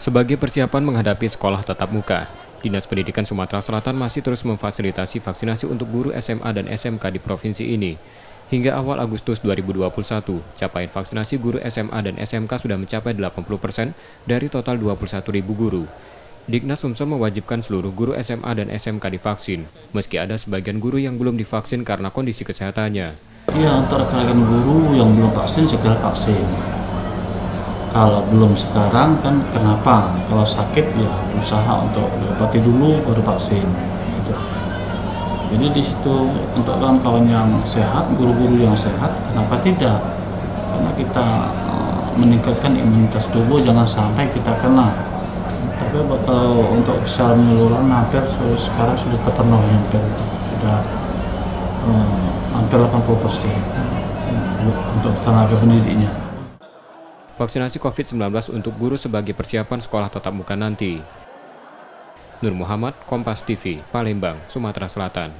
Sebagai persiapan menghadapi sekolah tatap muka, Dinas Pendidikan Sumatera Selatan masih terus memfasilitasi vaksinasi untuk guru SMA dan SMK di provinsi ini. Hingga awal Agustus 2021, capaian vaksinasi guru SMA dan SMK sudah mencapai 80% dari total 21.000 guru. Dignas Sumsel mewajibkan seluruh guru SMA dan SMK divaksin, meski ada sebagian guru yang belum divaksin karena kondisi kesehatannya. Ya, untuk rekan-rekan guru yang belum vaksin segera vaksin. Kalau belum sekarang kan kenapa? Kalau sakit ya usaha untuk diobati dulu baru vaksin. Gitu. Jadi di situ untuk kawan-kawan yang sehat, guru-guru yang sehat, kenapa tidak? Karena kita meningkatkan imunitas tubuh, jangan sampai kita kena. Tapi kalau untuk secara menyeluruh hampir sekarang sudah terpenuhi, sudah hampir 80% untuk tenaga pendidiknya. Vaksinasi COVID-19 untuk guru sebagai persiapan sekolah tatap muka nanti. Nur Muhammad, Kompas TV, Palembang, Sumatera Selatan.